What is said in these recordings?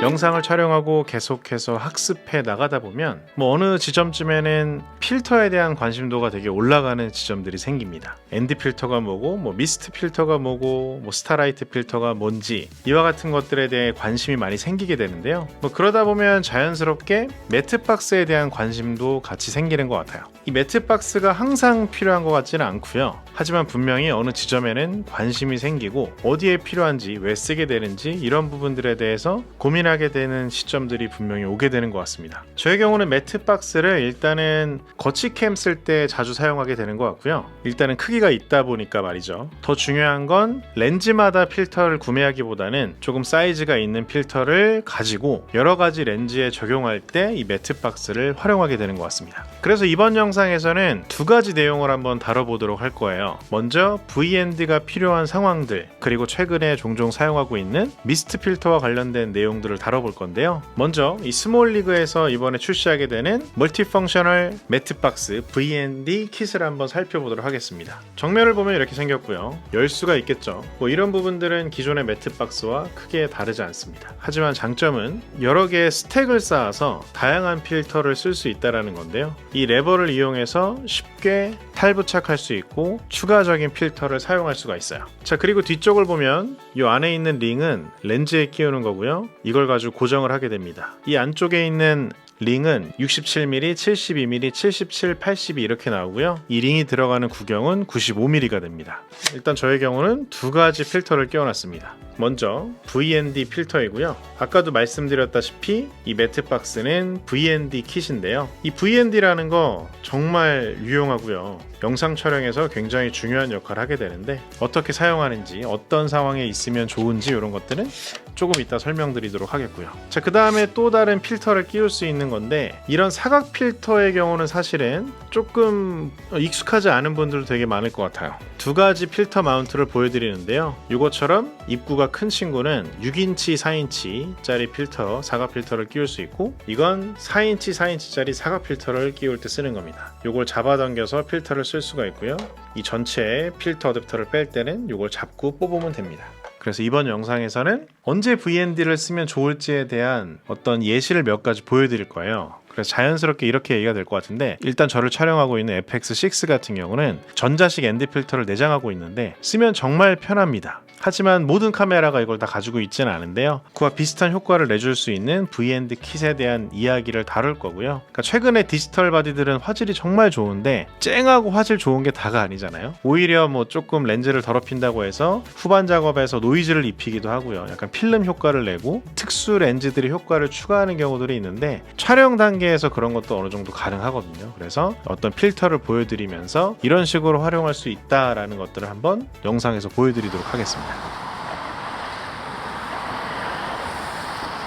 영상을 촬영하고 계속해서 학습해 나가다 보면 어느 지점쯤에는 필터에 대한 관심도가 되게 올라가는 지점들이 생깁니다. ND 필터가 뭐고 미스트 필터가 뭐고 스타라이트 필터가 뭔지 이와 같은 것들에 대해 관심이 많이 생기게 되는데요. 그러다 보면 자연스럽게 매트박스에 대한 관심도 같이 생기는 것 같아요. 이 매트박스가 항상 필요한 것 같지는 않고요. 하지만 분명히 어느 지점에는 관심이 생기고 어디에 필요한지 왜 쓰게 되는지 이런 부분들에 대해서 고민하게 되는 시점들이 분명히 오게 되는 것 같습니다. 저의 경우는 매트박스를 일단은 거치캠 쓸 때 자주 사용하게 되는 것 같고요. 일단은 크기가 있다 보니까 말이죠. 더 중요한 건 렌즈마다 필터를 구매하기보다는 조금 사이즈가 있는 필터를 가지고 여러 가지 렌즈에 적용할 때 이 매트박스를 활용하게 되는 것 같습니다. 그래서 이번 영상에서는 두 가지 내용을 한번 다뤄보도록 할 거예요. 먼저 V&D가 필요한 상황들, 그리고 최근에 종종 사용하고 있는 미스트 필터와 관련된 내용들을 다뤄볼 건데요. 먼저 이 스몰리그에서 이번에 출시하게 되는 멀티펑셔널 매트박스 V&D 킷을 한번 살펴보도록 하겠습니다. 정면을 보면 이렇게 생겼고요. 열 수가 있겠죠. 이런 부분들은 기존의 매트박스와 크게 다르지 않습니다. 하지만 장점은 여러 개의 스택을 쌓아서 다양한 필터를 쓸 수 있다는 건데요. 이 레버를 이용해서 쉽게 탈부착할 수 있고 추가적인 필터를 사용할 수가 있어요. 자, 그리고 뒤쪽을 보면 이 안에 있는 링은 렌즈에 끼우는 거고요. 이걸 가지고 고정을 하게 됩니다. 이 안쪽에 있는 링은 67mm, 72mm, 77, 82 이렇게 나오고요. 이 링이 들어가는 구경은 95mm가 됩니다. 일단 저의 경우는 두 가지 필터를 끼워놨습니다. 먼저 V&D 필터이고요. 아까도 말씀드렸다시피 이 매트박스는 V&D 킷인데요. 이 V&D라는 거 정말 유용하고요. 영상 촬영에서 굉장히 중요한 역할을 하게 되는데 어떻게 사용하는지, 어떤 상황에 있으면 좋은지 이런 것들은 조금 이따 설명드리도록 하겠고요. 자, 그 다음에 또 다른 필터를 끼울 수 있는 건데 이런 사각 필터의 경우는 사실은 조금 익숙하지 않은 분들도 되게 많을 것 같아요. 두 가지 필터 마운트를 보여드리는데요. 이것처럼 입구가 큰 친구는 6인치, 4인치짜리 필터, 사각 필터를 끼울 수 있고 이건 4인치, 4인치짜리 사각 필터를 끼울 때 쓰는 겁니다. 이걸 잡아당겨서 필터를 쓸 수가 있고요. 이 전체 필터 어댑터를 뺄 때는 이걸 잡고 뽑으면 됩니다. 그래서 이번 영상에서는 언제 V&D를 쓰면 좋을지에 대한 어떤 예시를 몇 가지 보여드릴 거예요. 그래서 자연스럽게 이렇게 얘기가 될 것 같은데 일단 저를 촬영하고 있는 FX6 같은 경우는 전자식 ND 필터를 내장하고 있는데 쓰면 정말 편합니다. 하지만 모든 카메라가 이걸 다 가지고 있지는 않은데요. 그와 비슷한 효과를 내줄 수 있는 V&D 킷에 대한 이야기를 다룰 거고요. 그러니까 최근에 디지털 바디들은 화질이 정말 좋은데 쨍하고 화질 좋은 게 다가 아니잖아요. 오히려 조금 렌즈를 더럽힌다고 해서 후반 작업에서 노이즈를 입히기도 하고요. 약간 필름 효과를 내고 특수 렌즈들의 효과를 추가하는 경우들이 있는데 촬영 단계에서 그런 것도 어느 정도 가능하거든요. 그래서 어떤 필터를 보여드리면서 이런 식으로 활용할 수 있다라는 것들을 한번 영상에서 보여드리도록 하겠습니다.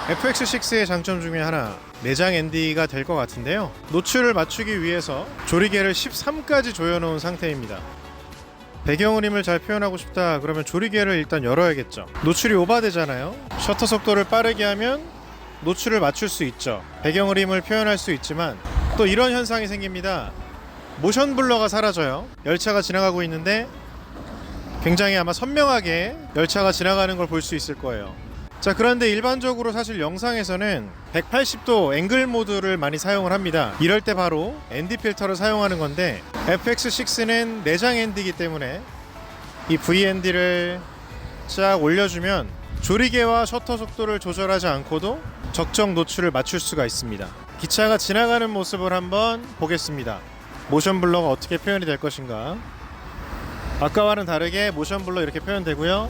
FX6의 장점 중에 하나, 내장 ND가 될 것 같은데요. 노출을 맞추기 위해서 조리개를 13까지 조여놓은 상태입니다. 배경그림을 잘 표현하고 싶다 그러면 조리개를 일단 열어야겠죠. 노출이 오버되잖아요. 셔터 속도를 빠르게 하면 노출을 맞출 수 있죠. 배경그림을 표현할 수 있지만 또 이런 현상이 생깁니다. 모션 블러가 사라져요. 열차가 지나가고 있는데 굉장히 아마 선명하게 열차가 지나가는 걸 볼 수 있을 거예요. 자, 그런데 일반적으로 사실 영상에서는 180도 앵글 모드를 많이 사용을 합니다. 이럴 때 바로 ND 필터를 사용하는 건데 FX6는 내장 ND이기 때문에 이 V&D를 쫙 올려주면 조리개와 셔터 속도를 조절하지 않고도 적정 노출을 맞출 수가 있습니다. 기차가 지나가는 모습을 한번 보겠습니다. 모션 블러가 어떻게 표현이 될 것인가. 아까와는 다르게 모션 블러 이렇게 표현되고요.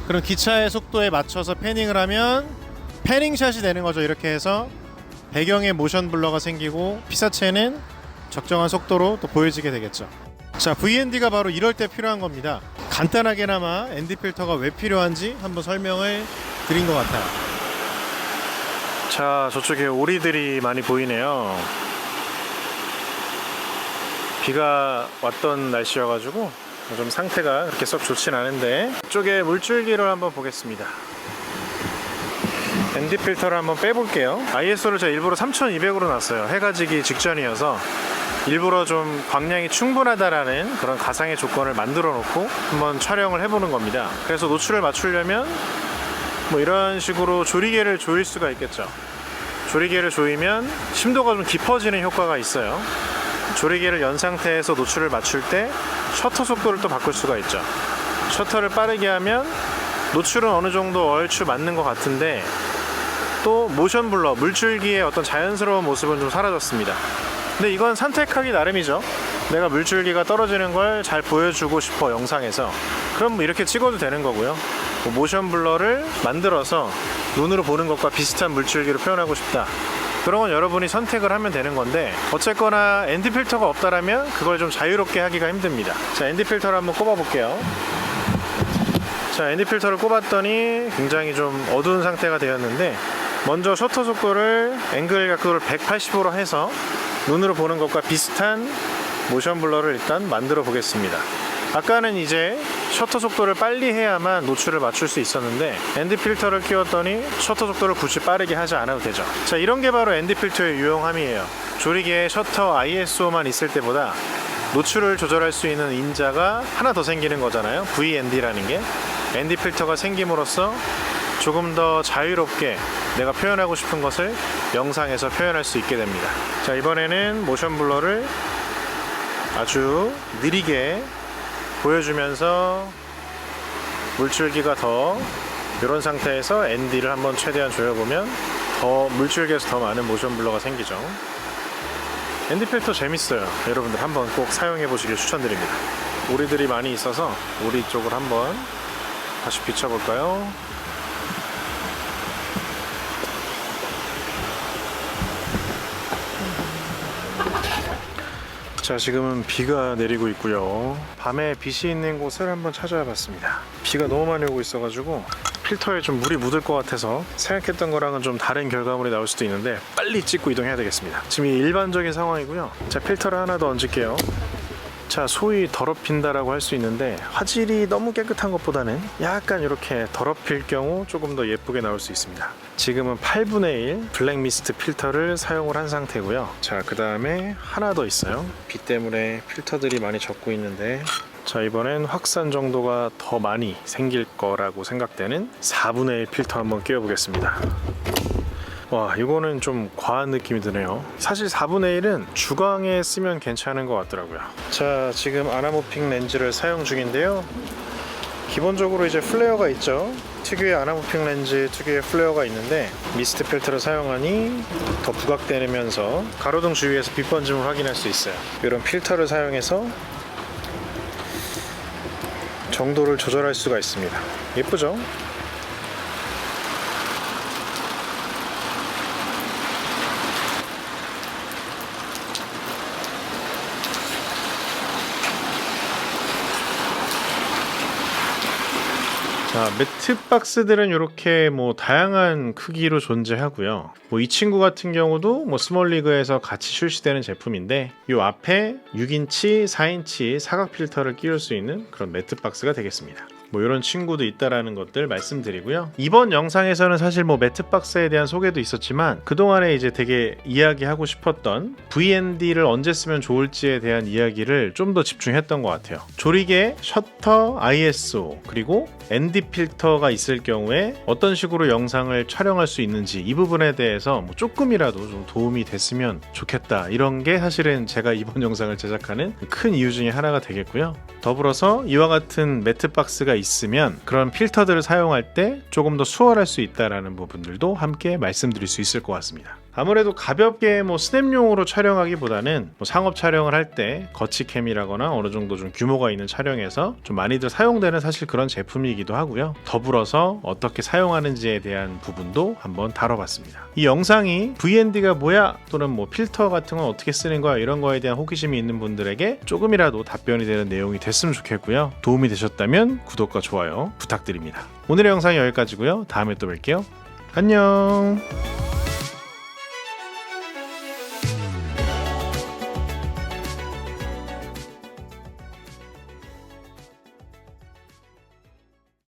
그럼 기차의 속도에 맞춰서 패닝을 하면 패닝샷이 되는 거죠. 이렇게 해서 배경에 모션 블러가 생기고 피사체는 적정한 속도로 또 보여지게 되겠죠. 자, V&D가 바로 이럴 때 필요한 겁니다. 간단하게나마 ND 필터가 왜 필요한지 한번 설명을 드린 것 같아요. 자, 저쪽에 오리들이 많이 보이네요. 비가 왔던 날씨여가지고 좀 상태가 그렇게 썩 좋진 않은데 이쪽에 물줄기를 한번 보겠습니다. ND 필터를 한번 빼볼게요. ISO를 제가 일부러 3200으로 놨어요. 해가 지기 직전이어서 일부러 좀 광량이 충분하다라는 그런 가상의 조건을 만들어 놓고 한번 촬영을 해보는 겁니다. 그래서 노출을 맞추려면 뭐 이런 식으로 조리개를 조일 수가 있겠죠. 조리개를 조이면 심도가 좀 깊어지는 효과가 있어요. 조리개를 연 상태에서 노출을 맞출 때 셔터 속도를 또 바꿀 수가 있죠. 셔터를 빠르게 하면 노출은 어느 정도 얼추 맞는 것 같은데 또 모션 블러, 물줄기의 어떤 자연스러운 모습은 좀 사라졌습니다. 근데 이건 선택하기 나름이죠. 내가 물줄기가 떨어지는 걸 잘 보여주고 싶어 영상에서, 그럼 뭐 이렇게 찍어도 되는 거고요. 뭐 모션 블러를 만들어서 눈으로 보는 것과 비슷한 물줄기로 표현하고 싶다, 그런 건 여러분이 선택을 하면 되는 건데, 어쨌거나 ND 필터가 없다라면 그걸 좀 자유롭게 하기가 힘듭니다. 자, ND 필터를 한번 꼽아 볼게요. 자, ND 필터를 꼽았더니 굉장히 좀 어두운 상태가 되었는데, 먼저 셔터 속도를 앵글 각도를 180으로 해서 눈으로 보는 것과 비슷한 모션 블러를 일단 만들어 보겠습니다. 아까는 이제 셔터 속도를 빨리 해야만 노출을 맞출 수 있었는데 ND 필터를 끼웠더니 셔터 속도를 굳이 빠르게 하지 않아도 되죠. 자, 이런 게 바로 ND 필터의 유용함이에요. 조리개에 셔터 ISO만 있을 때보다 노출을 조절할 수 있는 인자가 하나 더 생기는 거잖아요. VND라는 게. ND 필터가 생김으로써 조금 더 자유롭게 내가 표현하고 싶은 것을 영상에서 표현할 수 있게 됩니다. 자, 이번에는 모션 블러를 아주 느리게 보여주면서 물줄기가 더 이런 상태에서 ND를 한번 최대한 조여보면 더 물줄기에서 더 많은 모션 블러가 생기죠. ND 필터 재밌어요. 여러분들 한번 꼭 사용해 보시길 추천드립니다. 오리들이 많이 있어서 오리 쪽을 한번 다시 비춰볼까요? 자, 지금은 비가 내리고 있고요. 밤에 빛이 있는 곳을 한번 찾아와 봤습니다. 비가 너무 많이 오고 있어가지고 필터에 좀 물이 묻을 것 같아서 생각했던 거랑은 좀 다른 결과물이 나올 수도 있는데 빨리 찍고 이동해야 되겠습니다. 지금 이 일반적인 상황이고요. 자, 필터를 하나 더 얹을게요. 자, 소위 더럽힌다라고 할 수 있는데 화질이 너무 깨끗한 것보다는 약간 이렇게 더럽힐 경우 조금 더 예쁘게 나올 수 있습니다. 지금은 8분의 1 블랙 미스트 필터를 사용을 한 상태고요. 자, 그 다음에 하나 더 있어요. 비 때문에 필터들이 많이 젖고 있는데, 자, 이번엔 확산 정도가 더 많이 생길 거라고 생각되는 4분의 1 필터 한번 끼워 보겠습니다. 와, 이거는 좀 과한 느낌이 드네요. 사실 4분의 1은 주광에 쓰면 괜찮은 것 같더라고요. 자, 지금 아나모핑 렌즈를 사용 중인데요. 기본적으로 이제 플레어가 있죠. 특유의 아나모핑 렌즈 특유의 플레어가 있는데 미스트 필터를 사용하니 더 부각되면서 가로등 주위에서 빛 번짐을 확인할 수 있어요. 이런 필터를 사용해서 정도를 조절할 수가 있습니다. 예쁘죠? 자, 매트 박스들은 이렇게 뭐 다양한 크기로 존재하고요. 뭐 이 친구 같은 경우도 뭐 스몰리그에서 같이 출시되는 제품인데 이 앞에 6인치, 4인치 사각 필터를 끼울 수 있는 그런 매트 박스가 되겠습니다. 뭐 이런 친구도 있다라는 것들 말씀드리고요. 이번 영상에서는 사실 뭐 매트박스에 대한 소개도 있었지만 그동안에 이제 되게 이야기하고 싶었던 VND를 언제 쓰면 좋을지에 대한 이야기를 좀 더 집중했던 것 같아요. 조리개, 셔터, ISO, 그리고 ND 필터가 있을 경우에 어떤 식으로 영상을 촬영할 수 있는지 이 부분에 대해서 뭐 조금이라도 좀 도움이 됐으면 좋겠다, 이런 게 사실은 제가 이번 영상을 제작하는 큰 이유 중에 하나가 되겠고요. 더불어서 이와 같은 매트박스가 있으면 그런 필터들을 사용할 때 조금 더 수월할 수 있다는 부분들도 함께 말씀드릴 수 있을 것 같습니다. 아무래도 가볍게 뭐 스냅용으로 촬영하기보다는 뭐 상업 촬영을 할 때 거치캠이라거나 어느 정도 좀 규모가 있는 촬영에서 좀 많이들 사용되는 사실 그런 제품이기도 하고요. 더불어서 어떻게 사용하는지에 대한 부분도 한번 다뤄봤습니다. 이 영상이 VND가 뭐야 또는 뭐 필터 같은 건 어떻게 쓰는 거야 이런 거에 대한 호기심이 있는 분들에게 조금이라도 답변이 되는 내용이 됐으면 좋겠고요. 도움이 되셨다면 구독과 좋아요 부탁드립니다. 오늘의 영상이 여기까지고요. 다음에 또 뵐게요. 안녕.